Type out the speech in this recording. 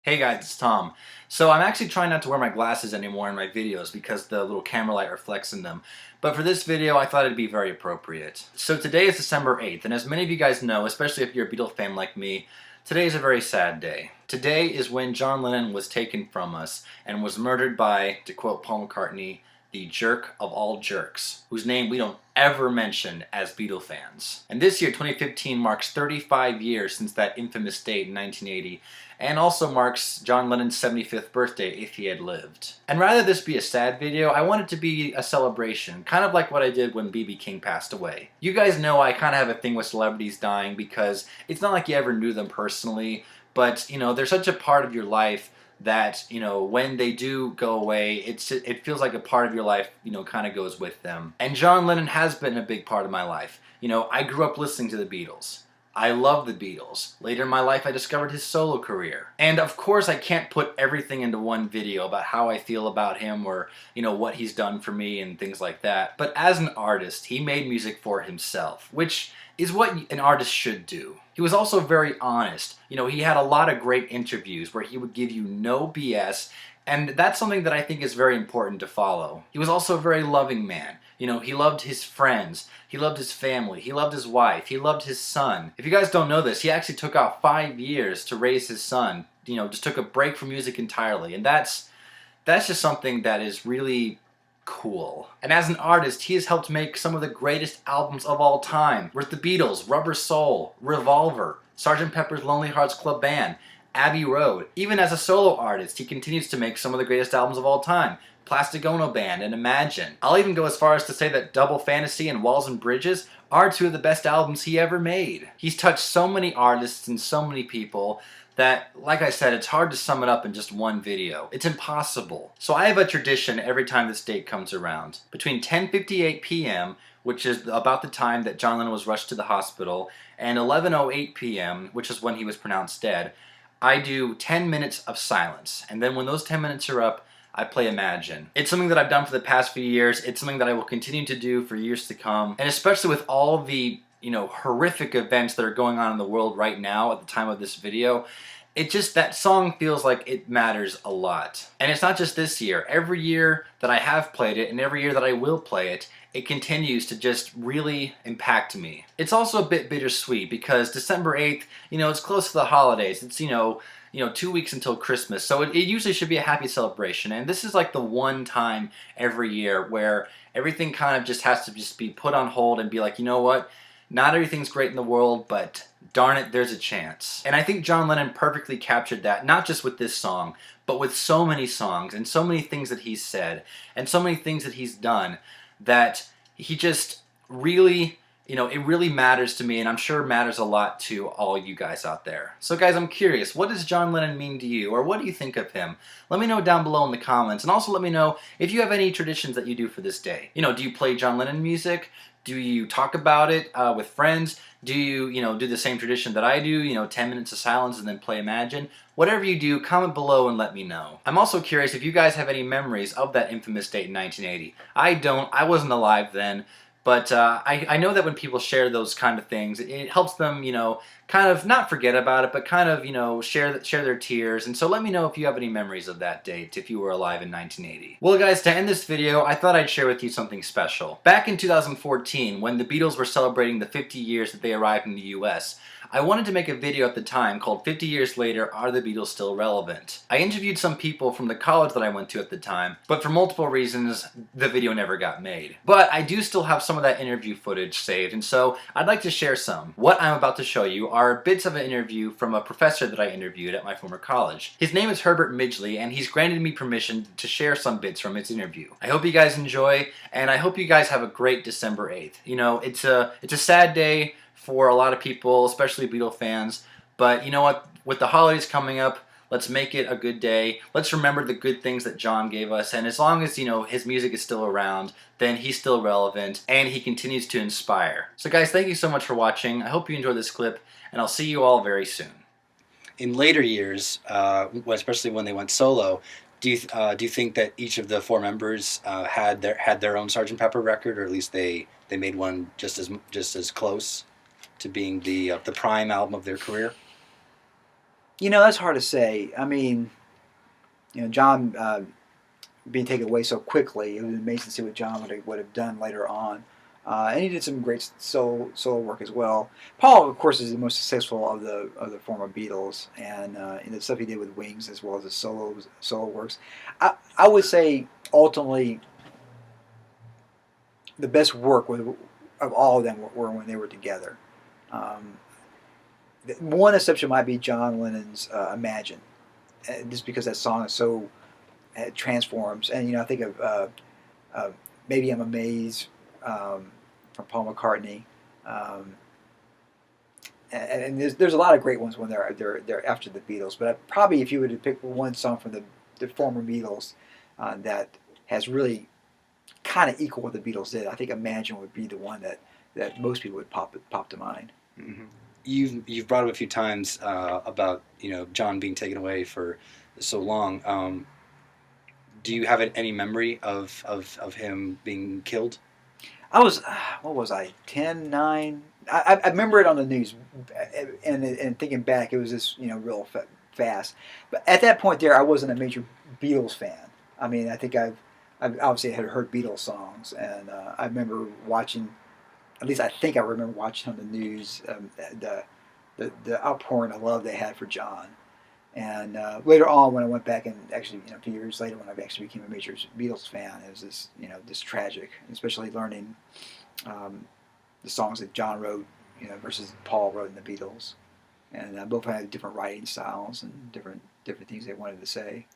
Hey guys, it's Tom. So I'm actually trying not to wear my glasses anymore in my videos because the little camera light reflects in them. But for this video, I thought it'd be very appropriate. So today is December 8th, and as many of you guys know, especially if you're a Beatle fan like me, today is a very sad day. Today is when John Lennon was taken from us and was murdered by, to quote Paul McCartney, the jerk of all jerks, whose name we don't ever mention as Beatle fans. And this year, 2015, marks 35 years since that infamous date in 1980, and also marks John Lennon's 75th birthday if he had lived. And rather this be a sad video, I want it to be a celebration, kind of like what I did when B.B. King passed away. You guys know I kind of have a thing with celebrities dying because it's not like you ever knew them personally, but they're such a part of your life that when they do go away, it feels like a part of your life kind of goes with them. And John Lennon has been a big part of my life. I grew up listening to the Beatles. I love the Beatles. Later in my life, I discovered his solo career. And of course, I can't put everything into one video about how I feel about him or, what he's done for me and things like that. But as an artist, he made music for himself, which is what an artist should do. He was also very honest. He had a lot of great interviews where he would give you no BS, and that's something that I think is very important to follow. He was also a very loving man. He loved his friends, he loved his family, he loved his wife, he loved his son. If you guys don't know this, he actually took out 5 years to raise his son. Just took a break from music entirely, and that's just something that is really cool. And as an artist, he has helped make some of the greatest albums of all time. With the Beatles, Rubber Soul, Revolver, Sgt. Pepper's Lonely Hearts Club Band, Abbey Road. Even as a solo artist, he continues to make some of the greatest albums of all time. Plastic Ono Band and Imagine. I'll even go as far as to say that Double Fantasy and Walls and Bridges are two of the best albums he ever made. He's touched so many artists and so many people that, like I said, it's hard to sum it up in just one video. It's impossible. So I have a tradition every time this date comes around. Between 10:58 p.m., which is about the time that John Lennon was rushed to the hospital, and 11:08 p.m., which is when he was pronounced dead, I do 10 minutes of silence. And then when those 10 minutes are up, I play Imagine. It's something that I've done for the past few years. It's something that I will continue to do for years to come. And especially with all the horrific events that are going on in the world right now at the time of this video, that song feels like it matters a lot. And it's not just this year. Every year that I have played it and every year that I will play it, it continues to just really impact me. It's also a bit bittersweet because December 8th, it's close to the holidays. It's, 2 weeks until Christmas, so it usually should be a happy celebration, and this is like the one time every year where everything kind of just has to just be put on hold and be like, you know what, not everything's great in the world, but darn it, there's a chance. And I think John Lennon perfectly captured that, not just with this song, but with so many songs and so many things that he's said and so many things that he's done that he just really, it really matters to me, and I'm sure matters a lot to all you guys out there. So guys, I'm curious, what does John Lennon mean to you, or what do you think of him? Let me know down below in the comments, and also let me know if you have any traditions that you do for this day. Do you play John Lennon music? Do you talk about it with friends? Do you, do the same tradition that I do, 10 minutes of silence and then play Imagine? Whatever you do, comment below and let me know. I'm also curious if you guys have any memories of that infamous date in 1980. I don't. I wasn't alive then. But I know that when people share those kind of things, it helps them, kind of not forget about it, but kind of, share their tears. And so let me know if you have any memories of that date, if you were alive in 1980. Well, guys, to end this video, I thought I'd share with you something special. Back in 2014, when the Beatles were celebrating the 50 years that they arrived in the US, I wanted to make a video at the time called 50 Years Later, Are the Beatles Still Relevant? I interviewed some people from the college that I went to at the time, but for multiple reasons, the video never got made. But I do still have some of that interview footage saved, and so I'd like to share some. What I'm about to show you are bits of an interview from a professor that I interviewed at my former college. His name is Herbert Midgley, and he's granted me permission to share some bits from his interview. I hope you guys enjoy, and I hope you guys have a great December 8th. It's a sad day for a lot of people, especially Beatle fans, but you know what? With the holidays coming up, let's make it a good day. Let's remember the good things that John gave us, and as long as, his music is still around, then he's still relevant, and he continues to inspire. So guys, thank you so much for watching. I hope you enjoyed this clip, and I'll see you all very soon. In later years, especially when they went solo, do you think that each of the 4 members had their own Sgt. Pepper record, or at least they made one just as close to being the prime album of their career? That's hard to say. I mean, John being taken away so quickly, it was amazing to see what John would have done later on. And he did some great solo work as well. Paul, of course, is the most successful of the former Beatles, and the stuff he did with Wings as well as the solo works. I would say ultimately the best work of all of them were when they were together. Um, one exception might be John Lennon's "Imagine," just because that song is so it transforms. And I think of uh, "Maybe I'm Amazed" from Paul McCartney. Um, and there's a lot of great ones when they're after the Beatles. But probably if you were to pick one song from the former Beatles that has really kind of equal what the Beatles did, I think "Imagine" would be the one that most people would pop to mind. Mm-hmm. You've brought up a few times about John being taken away for so long. Do you have any memory of him being killed? I was, what was I, 10, 9? I remember it on the news, and thinking back, it was just, real fast. But at that point there, I wasn't a major Beatles fan. I mean, I think I've obviously had heard Beatles songs, and I remember watching, at least I think I remember watching on the news the outpouring of love they had for John. And later on, when I went back and actually, a few years later, when I actually became a major Beatles fan, it was this tragic, especially learning um, the songs that John wrote, versus Paul wrote in the Beatles, and both had different writing styles and different things they wanted to say.